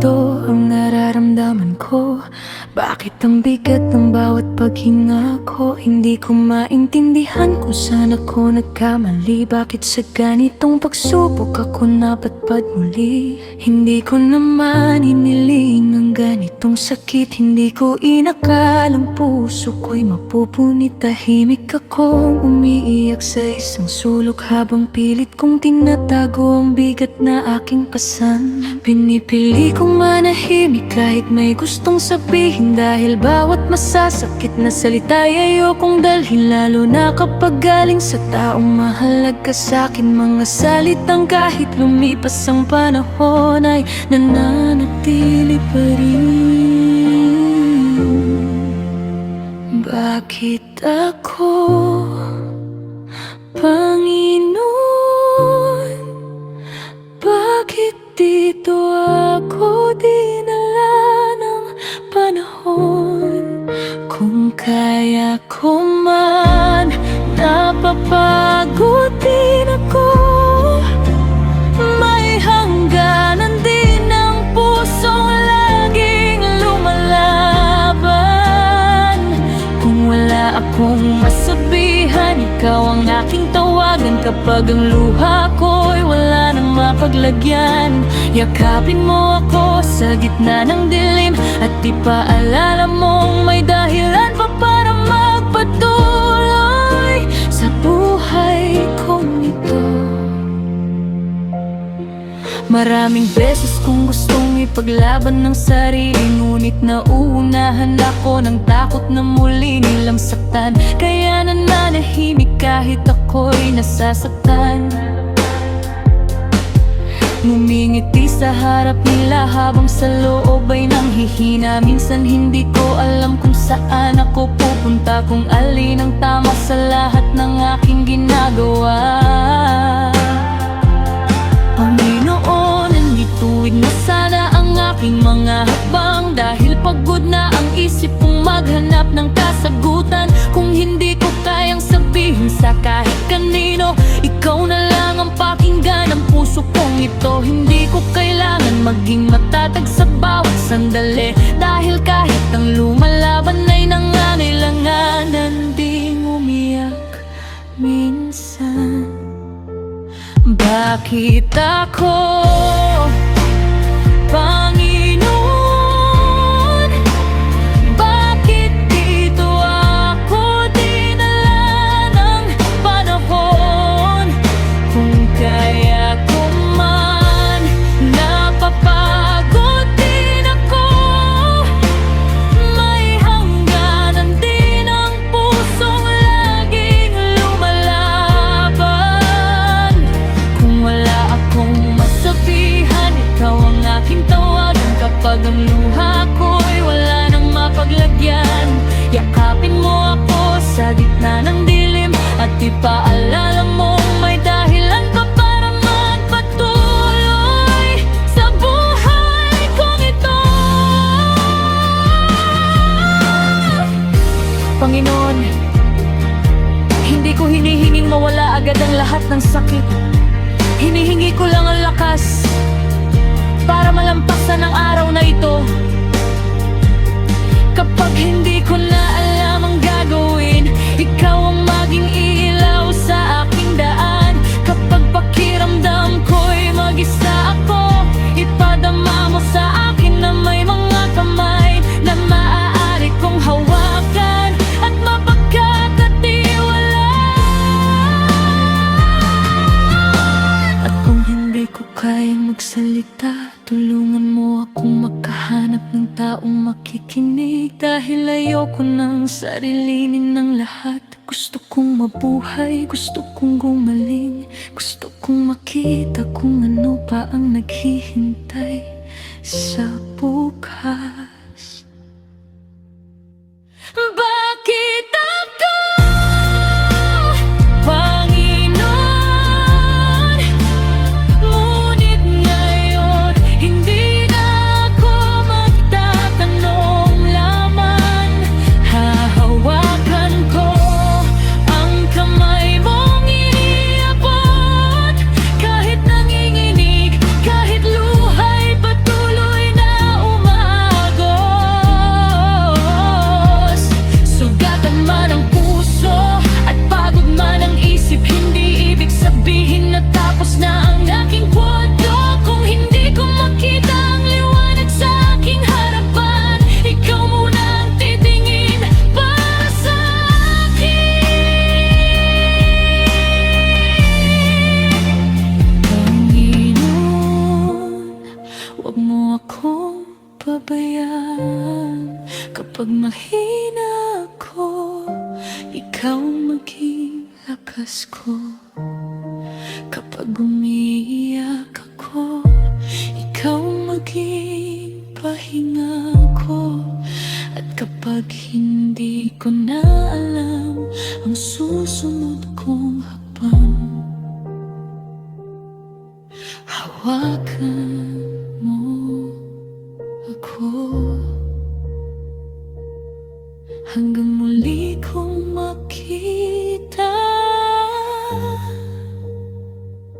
ganito ang nararamdaman ko? Bakit ang bigat ng bawat paghinga ko? Hindi ko maintindihan kung saan ako nagkamali. Bakit sa ganitong pagsubok ako napadpad muli? Hindi ko naman iniling ang ganitong sakit. Hindi ko inakalang puso ko'y mapupunit. Tahimik akong umiiyak sa isang sulok habang pilit kong tinatago ang bigat na aking pasan. Pinipili kong manahimik kahit may gustong sabihin, dahil bawat masasakit na salita'y ayokong dalhin, lalo na kapag galing sa taong mahalaga sa'kin. Mga salitang kahit lumipas ang panahon ay nananatili pa rin. Bakit ako, Panginoon? Bakit dito ako dinala ng panahon? Kung kaya ko man, napapagod din ako. May hangganan din ang pusong laging lumalaban. Kung wala akong masabihan, ikaw ang aking tawagan. Kapag ang luha ko'y wala nang mapaglagyan, yakapin mo ako sa gitna ng dilim at ipaalala mong may dahilan pa para magpatuloy sa buhay kong ito. Maraming beses kong gustong ipaglaban ng sarili, ngunit nauunahan ako ng takot na muli nilang saktan. Kaya nananahimik kahit ako'y nasasaktan. Ngumingiti sa harap nila habang sa loob ay nanghihina. Minsan hindi ko alam kung saan ako pupunta, kung alin ang tama sa lahat ng aking ginagawa. Panginoon, nandituwid na sana ang aking mga hakbang, dahil pagod na ang isip kong maghanap ng kasagutan. Kung hindi ko kayang sabihin sa kahit kanino, ikaw na lang ang pakinggan ng puso kong ito. Hindi ko kailangan maging matatag sa bawat sandali, dahil kahit ang lumalaban ay nangangailangan ding umiyak minsan. Bakit ako, Panginoon? Bakit dito ako dinala ng panahon? Kung kaya ko man, napapagod din ako. May hangganan din ang pusong laging lumalaban. Kung wala akong masabihan, ikaw ang aking tawagan. Kapag ang luha ko'y wala nang mapaglagyan, yakapin mo ako sa gitna ng dilim at ipaalala mong may dahilan ka para magpatuloy sa buhay kong ito. Panginoon, hindi ko hinihinging mawala agad ang lahat ng sakit. Hinihingi ko lang ang lakas para malampasan ang araw na ito. Kapag hindi ko na alam ang gagawin, ikaw ang maging ilaw sa aking daan. Kapag pakiramdam ko'y mag-isa ako, ipadama mo sa akin na may mga kamay na maaari kong hawakan at mapagkakatiwalaan. At kung hindi ko kayang magsalita, tulungan mo akong makahanap ng taong makikinig, dahil ayoko nang sarilinin ng lahat. Gusto kong mabuhay, gusto kong gumaling, gusto kong makita kung ano pa ang naghihintay sa bukas. Bakit ako, Panginoon? Ngunit ngayon hindi na ako magtatanong laman. Hahawakan ko ang kamay mong iniabot, kahit nanginginig, kahit luha'y patuloy na pabayaan. Kapag mahina ako, ikaw ang maging lakas ko. Kapag umiiyak ako, ikaw ang maging pahinga ko. At kapag hindi ko na alam ang susunod kong hakbang, hawakan mo ako. Hanggang muli kong makita